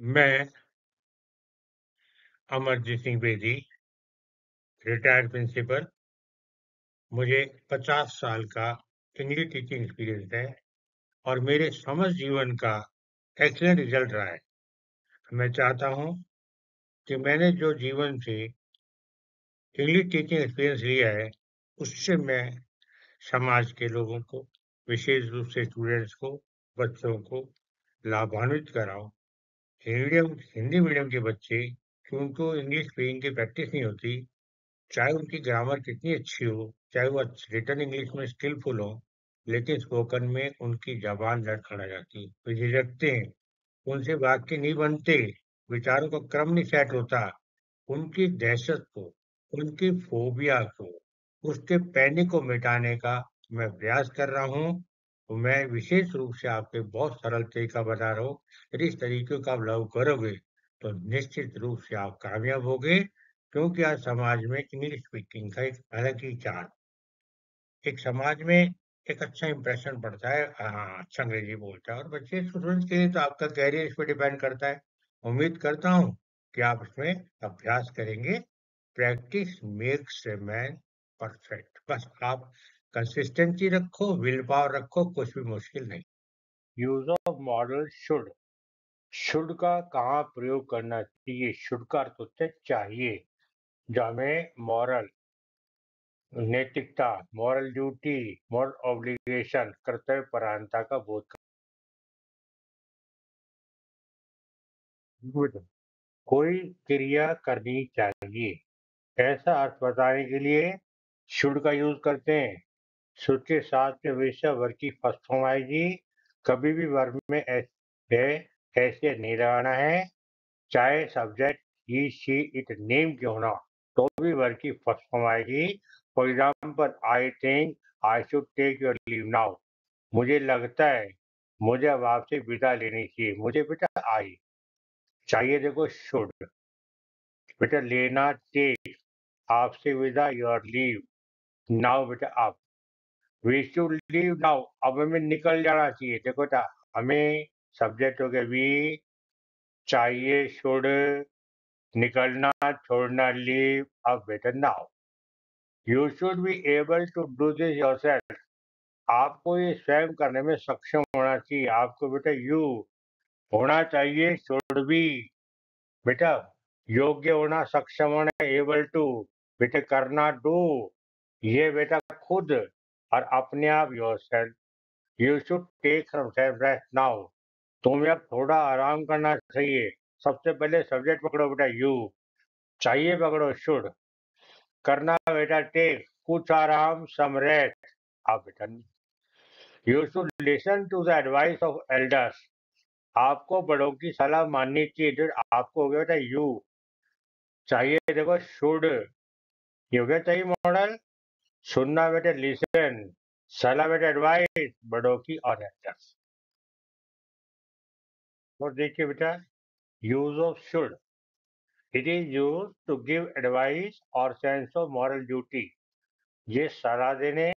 मैं Amarjeet Singh Bedi, retired principal. मुझे 50 साल का इंग्लिश टीचिंग एक्सपीरियंस है और मेरे समस्त जीवन का एक्सीलेंट रिजल्ट रहा है। मैं चाहता हूँ कि मैंने जो जीवन से इंग्लिश टीचिंग एक्सपीरियंस लिया है, उससे मैं समाज के लोगों को, विशेष रूप से स्टूडेंट्स को, बच्चों को लाभान्वित कराऊँ। हिंदी मीडियम के बच्चे, कि उनको इंग्लिश स्पीकिंग की प्रैक्टिस नहीं होती, चाहे उनकी ग्रामर कितनी अच्छी हो, चाहे वो रिटन इंग्लिश में स्किलफुल हो, लेकिन स्पोकन में उनकी ज़बान लड़खड़ा जाती है, वो झिझकते हैं, उनसे वाक्य नहीं बनते, विचारों का क्रम नहीं सेट होता, उनकी दहशत को, उनकी फोबिया को, उसके पैनिक को मिटाने का मैं प्रयास कर रहा हूँ। तो मैं विशेष रूप से आपके बहुत सरल तरीका बता रहा हूँ। यदि इस तरीके का आप लागू करोगे, तो निश्चित रूप से आप कामयाब होगे, क्योंकि आज समाज में इंग्लिश स्पीकिंग का एक अलग ही चार्म, एक समाज में एक अच्छा इंप्रेशन पड़ता है, हाँ, अच्छा अंग्रेजी बोलता है और बच्चे स्टूडेंट्स के लिए तो आपका करियर इस पे डिपेंड करता है। उम्मीद करता हूँ कि आप इसमें अभ्यास करेंगे। Practice makes a man perfect. बस आप कंसिस्टेंसी रखो, विल पावर रखो, कुछ भी मुश्किल नहीं। यूज ऑफ मॉडल शुड का कहाँ प्रयोग करना चाहिए? शुड का अर्थ होता है चाहिए, जो हमें मॉरल, नैतिकता, मॉरल ड्यूटी, मॉरल ऑब्लिगेशन, कर्तव्य परायणता का बोध कर कोई क्रिया करनी चाहिए, ऐसा अर्थ बताने के लिए शुड का यूज करते हैं। शुड के साथ में हमेशा वर्ग की फर्स्ट फॉर्म आएगी। कभी भी वर्ग में ऐसे नहीं लगाना है, चाहे subject he she it name क्यों ना, तो भी वर्ग की फर्स्ट फॉर्म आएगी। For example, I think I should take your leave now. मुझे लगता है मुझे अब आपसे विदा लेनी चाहिए। मुझे बेटा आई चाहिए, देखो शुड। बेटा लेना टेक, आपसे विदा योर लीव नाउ, बेटा अब वी शुड लीव नाउ, अब हमें निकल जाना चाहिए। देखो बेटा, हमें सब्जेक्ट हो गया वी, चाहिए शुड, निकलना छोड़ना लीव, अब बेटा now. You should be able to do this yourself. आपको ये स्वयं करने में सक्षम होना चाहिए। आपको बेटा यू होना चाहिए, शुड बी, बेटा योग्य होना, सक्षम होना, एबल टू, बेटा करना डू, ये बेटा खुद, और अपने आप yourself. You should take some self rest now. तुम्हें अब थोड़ा आराम करना चाहिए। सबसे पहले सब्जेक्ट पकड़ो बेटा यू, चाहिए पकड़ो शुड, करना बेटा टेक, कुछ आराम सम रेस्ट। आप बेटा you should listen to the advice of elders. आपको बड़ों की सलाह माननी चाहिए। जो आपको हो गया बेटा यू, चाहिए देखो शुड, ये हो गया चाहिए मॉडल। सुनना बेटा लिसन, सलाह बेटा एडवाइस, बड़ों की और एल्डर्स। और देखिए बेटा, use of should, it is use to give advice और सेंस ऑफ मॉरल ड्यूटी। ये सलाह देने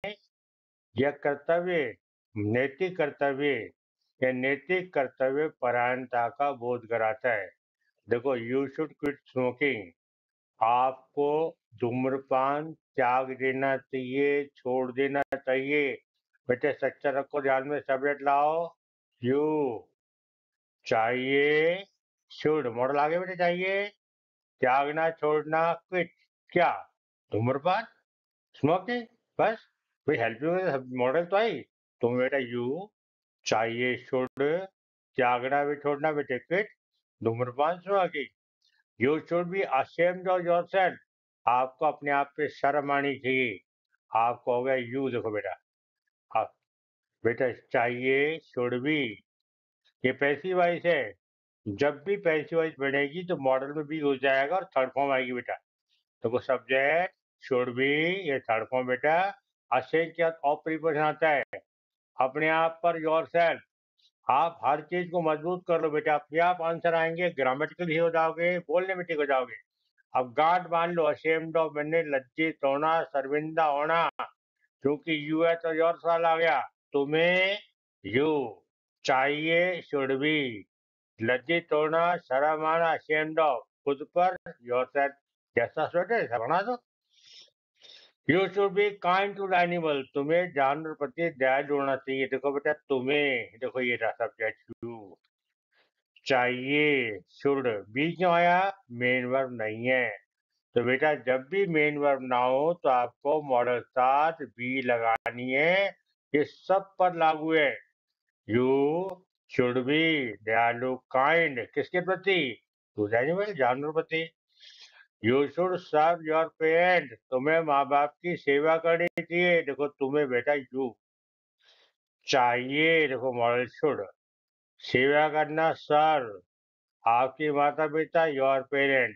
या कर्तव्य, नैतिक कर्तव्य या नैतिक कर्तव्य परायणता का बोध कराता है। देखो, यू शुड क्विट स्मोकिंग, आपको धूम्रपान त्याग देना चाहिए, छोड़ देना चाहिए। बेटे सच्चा रखो, ध्यान में सब्जेक्ट लाओ, यू चाहिए, शुड मॉडल आगे बेटे चाहिए, त्यागना छोड़ना क्विट, क्या धूम्रपान, स्मोकिंग, बस भाई हेल्प यू मॉडल तो आई। तुम बेटा यू चाहिए शुड, त्यागना भी छोड़ना बेटे क्विट, धूम्रपान smoking. You should be ashamed of yourself, आपको अपने आप पे शर्म आनी चाहिए। आपको हो गया यू, देखो बेटा, आप बेटा चाहिए शुड बी, ये पैसिव वॉइस है। जब भी पैसिव वॉइस बनेगी तो मॉडल में भी हो जाएगा और थर्ड फॉर्म आएगी बेटा। तो सब्जेक्ट शुड बी, ये थर्ड फॉर्म बेटा। अशेम के साथ ऑफ प्रीपोजिशन आता है, अपने आप पर योरसेल्फ। आप हर चीज को मजबूत कर लो बेटा, अपने आप आंसर आएंगे, ग्रामेटिकल ही हो जाओगे, बोलने में ठीक हो जाओगे। अब गांठ मान लो, अशेम्ड ऑफ मैंने लज्जित होना, शर्मिंदा होना, क्योंकि यू है तो योर साल आ गया। तुम्हें यू चाहिए शुड बी, लज्जित होना, शर्म आना, ashamed of, खुद पर, yourself, जैसा सोचे ऐसा बना दो। You should be kind to animal, तुम्हें जानवर प्रति दयालु होना चाहिए। देखो बेटा तुम्हें, देखो ये रहा सब्जेक्ट यू, चाहिए, शुड, बी क्यों आया, मेन वर्ब नहीं है। तो बेटा जब भी मेन वर्ब ना हो तो आपको मॉडल साथ बी लगानी है, ये सब पर लागू है। यू शुड बी दयालु, काइंड किसके प्रति, टू एनिमल, जानवर प्रति। You should serve your parent, तुम्हें माँ बाप की सेवा करनी चाहिए। देखो तुम्हें बेटा यू, चाहिए, देखो मॉडल शुड, सेवा करना सर्व, आपके माता पिता, योर पेरेंट।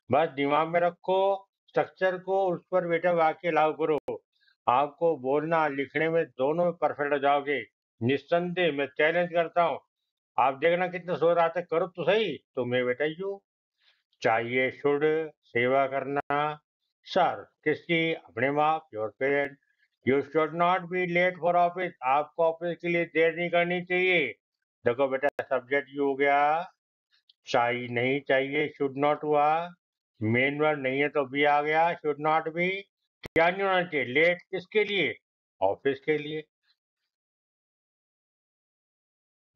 बस दिमाग में रखो स्ट्रक्चर को, उस पर बेटा वाक्य लागू करो। आपको बोलना लिखने में दोनों में परफेक्ट हो जाओगे, निस्संदेह। मैं चैलेंज करता हूँ, आप देखना कितने शोर आते, करो तो सही। तुम्हें बेटा यू, चाहिए, शुड, सेवा करना, सर किसकी, अपने माँ, your parent. You should not be late for office, आपको ऑफिस के लिए देर नहीं करनी चाहिए। देखो बेटा सब्जेक्ट यू हो गया, चाहिए नहीं चाहिए, शुड नॉट हुआ, मेन वर्ब नहीं है तो बी आ गया, शुड नॉट बी। क्या नहीं होना चाहिए, लेट किसके लिए, ऑफिस के लिए।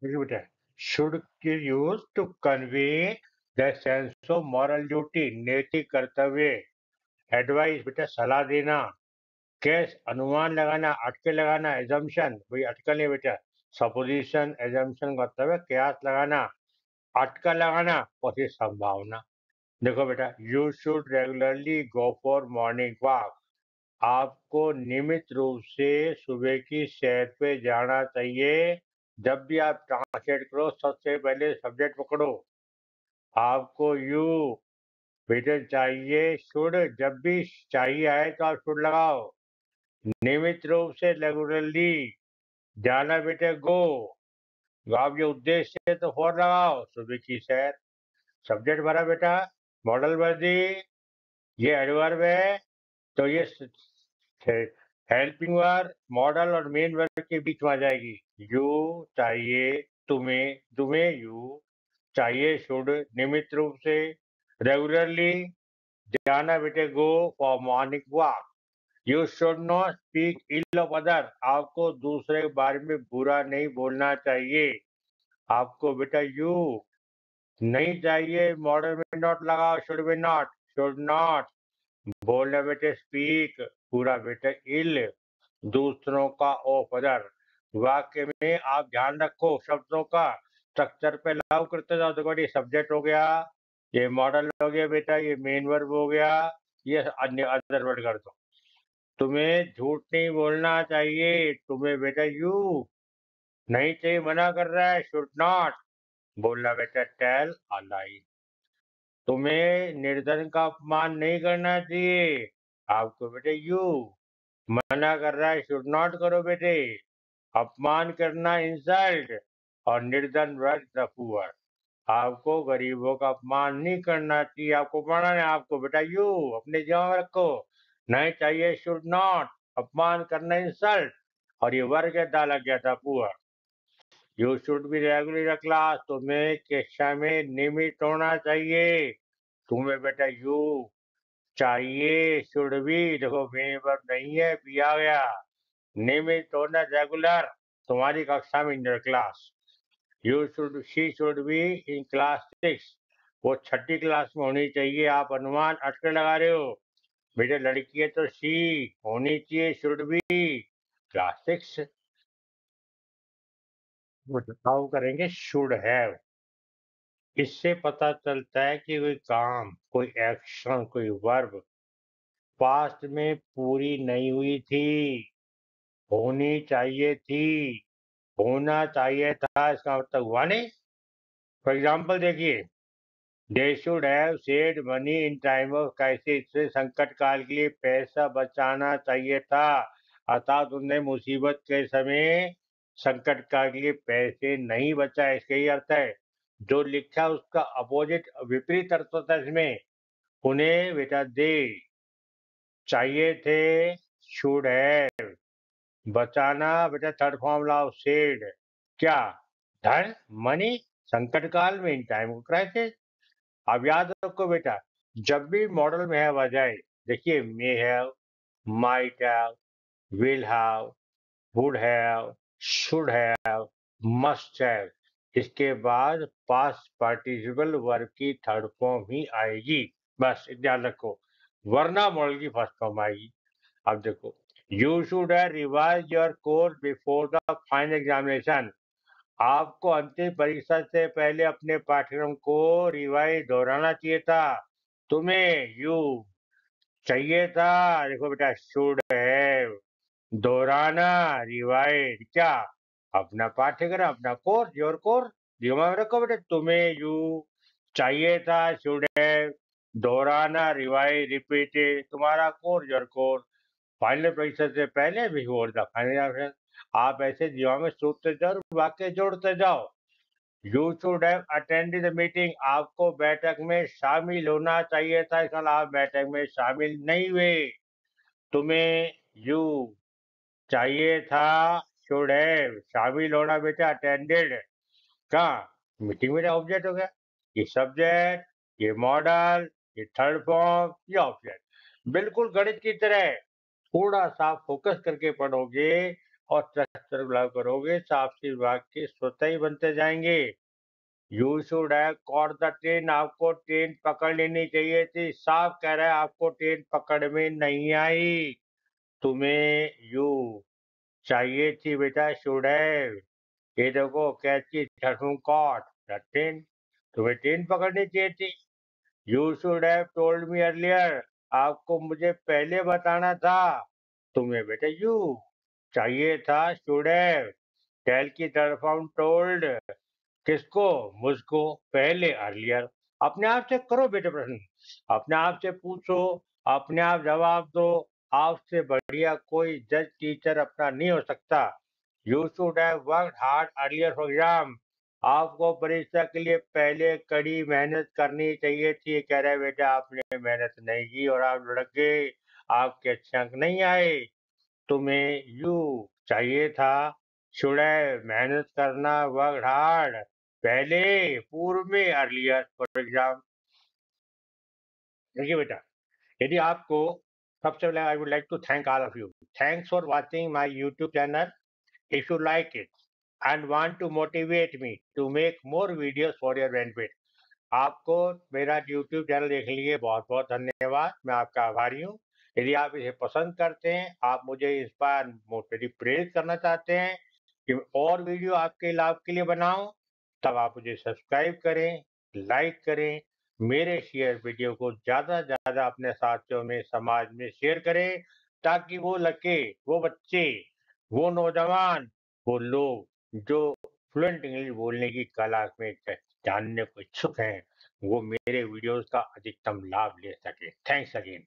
देखिए बेटा, शुड की use to convey the sense of moral duty, नैतिक कर्तव्य। एडवाइस बेटा सलाह देना। कैस अनुमान लगाना, अटकल लगाना, एजम्पशन, भाई अटकल है बेटा, सपोजिशन, एजम्पशन का मतलब है कयास लगाना, अटकल लगाना और फिर संभावना। देखो बेटा, you should regularly go for morning walk, आपको नियमित रूप से सुबह की सैर पे जाना चाहिए। जब भी आप ट्रांसलेट करो सबसे पहले सब्जेक्ट पकड़ो। आपको यू बेटे चाहिए, शुड, जब भी चाहिए आए तो आप शुड लगाओ। नियमित रूप से, रेगुलरली, जाना बेटे गो, आप ये उद्देश्य है तो फॉर लगाओ, सुबह की सैर। सब्जेक्ट भरा बेटा, मॉडल वर्दी, ये एडवर्ब है, तो ये हेल्पिंग वर्ब मॉडल और मेन वर्ब के बीच में आ जाएगी। यू चाहिए, तुम्हें, तुम्हें यू चाहिए, शुड नियमित रूप से, रेगुलरली, जाना बेटे go for morning walk. You should not speak ill of other, आपको दूसरे के बारे में बुरा नहीं बोलना चाहिए। आपको बेटा यू नहीं चाहिए, मॉडल में नॉट लगाओ, शुड नॉट बोलना बेटे स्पीक, पूरा बेटे इल, दूसरों का ऑफ अदर। वाक्य में आप ध्यान रखो शब्दों का, स्ट्रक्चर पे लागू करते जाओ। देखो ये सब्जेक्ट हो गया, ये मॉडल हो गया बेटा, ये मेन वर्ब हो गया, ये अन्य अदर वर्ड कर दो। तुम्हें झूठ नहीं बोलना चाहिए, तुम्हें बेटा यू नहीं चाहिए, मना कर रहा है, शुड नॉट बोलना बेटा टेल अ लाई। तुम्हें निर्धन का अपमान नहीं करना चाहिए, आपको बेटे यू मना कर रहा है, शुड नॉट करो बेटे। अपमान करना इंसल्ट, और निर्धन वर्ग द पुअर, आपको गरीबों का अपमान नहीं करना चाहिए। आपको पढ़ना है, आपको बेटा यू अपने दिमाग में रखो, नहीं चाहिए, शुड नॉट, अपमान करना इंसल्ट, और ये वर्ग डाला गया था poor. You should be regular class, तुम्हें कक्षा में नियमित होना चाहिए। तुम्हें बेटा यू चाहिए, शुड बी, देखो मेन वर्ब नहीं है, बी आ गया, नियमित होना, रेगुलर, तुम्हारी कक्षा में, in your class. You should, she should be in class 6, वो छठी क्लास में होनी चाहिए। आप अनुमान अटके लगा रहे हो, बेटे लड़की है तो शी होनी चाहिए, शुड बी क्लास 6। बताओ करेंगे शुड हैव, इससे पता चलता है कि कोई काम, कोई एक्शन, कोई वर्ब पास्ट में पूरी नहीं हुई थी, होनी चाहिए थी, होना चाहिए था, इसका मतलब हुआ नहीं। फॉर एग्जाम्पल देखिए, they should have saved money in time of crisis, से संकट काल के लिए पैसा बचाना चाहिए था, अर्थात उन्हें मुसीबत के समय संकट काल के लिए पैसे नहीं बचाए, इसका ही अर्थ है। जो लिखा उसका अपोजिट, विपरीत अर्थ होता है इसमें। उन्हें बेटा दे चाहिए थे, शुड है, बचाना बेटा थर्ड फॉर्मूला ऑफ सेड, क्या, धन, मनी, संकट काल में इन टाइम ऑफ क्राइसिस। अब याद रखो बेटा, जब भी मॉडल में हैव आ जाए, देखिए may have, might have, will have, would have, should have, must have, इसके बाद पास्ट पार्टिसिपल वर्ब की थर्ड फॉर्म ही आएगी। बस ध्यान रखो, वरना मॉडल की फर्स्ट फॉर्म आएगी। अब देखो, you should have revise your course before the final examination. आपको अंतिम परीक्षा से पहले अपने पाठ्यक्रम को रिवाइज दोहराना चाहिए था। तुम्हें यू चाहिए था, देखो बेटा, शुड हैव, दोहराना, रिवाइज, क्या, अपना पाठ्यक्रम, अपना कोर्स, योर कोर्स। दिमाग में रखो बेटा, तुम्हें यू चाहिए था, शुड हैव, दोहराना, रिवाइज, रिपीटेड, तुम्हारा कोर्स, योर कोर्स, फाइनल परीक्षा से पहले, बिफोर द फाइनल। आप ऐसे दिमाग में सोचते जाओ, वाक्य जोड़ते जाओ। You should have attended the meeting, आपको बैठक में शामिल होना चाहिए था, कल आप बैठक में शामिल नहीं हुए। तुम्हें यू चाहिए था, शुड हैव, शामिल होना बेटा, अटेंडेड, कहाँ, मीटिंग में ऑब्जेक्ट हो गया, ये सब्जेक्ट, ये मॉडल, ये थर्ड फॉर्म, ये ऑब्जेक्ट। बिल्कुल गणित की तरह थोड़ा सा फोकस करके पढ़ोगे और स्ट्रक्चर लागू करोगे, साफ सी वाक्य स्वतः ही बनते जाएंगे। You should have caught the train, आपको ट्रेन पकड़ लेनी चाहिए थी, साफ कह रहा है आपको ट्रेन पकड़ में नहीं आई। तुम्हें यू चाहिए थी बेटा, शुड हैव, ये देखो कैची कॉट द ट्रेन, तुम्हें ट्रेन पकड़नी चाहिए थी। You should have told me earlier, आपको मुझे पहले बताना था। तुम्हें बेटा यू चाहिए था, शुड हैव, टेल की तरफ हम टोल्ड, किसको, मुझको, पहले, अर्लियर। अपने आप से करो बेटे प्रश्न, अपने आप से पूछो, अपने आप जवाब दो। आपसे बढ़िया कोई जज टीचर अपना नहीं हो सकता। You should have worked hard earlier for exam, आपको परीक्षा के लिए पहले कड़ी मेहनत करनी चाहिए थी। कह रहे बेटा आपने मेहनत नहीं की और आप लुढ़क गए, आपके अच्छे अंक नहीं आए। तुम्हें यू चाहिए था, शुड हैव, मेहनत करना, वर्क हार्ड, पहले, पूर्व में, अर्लियर फॉर एग्जाम। देखिए बेटा, यदि आपको, सबसे पहले I would like to thank all of you, thanks for watching my YouTube channel. If you like it and want to motivate me to make more videos for your benefit, आपको मेरा YouTube channel देखने के लिए बहुत बहुत धन्यवाद, मैं आपका आभारी हूँ। यदि आप इसे पसंद करते हैं, आप मुझे इंस्पायर, मोटिवेट, प्रेरित करना चाहते हैं कि मैं और वीडियो आपके लाभ के लिए बनाऊं, तब आप मुझे सब्सक्राइब करें, लाइक करें, मेरे शेयर वीडियो को ज़्यादा से ज़्यादा अपने साथियों में, समाज में शेयर करें, ताकि वो लड़के, वो बच्चे, वो नौजवान, वो लोग जो फ्लुएंट इंग्लिश बोलने की कला में जानने को इच्छुक हैं, वो मेरे वीडियोस का अधिकतम लाभ ले सके। Thanks again.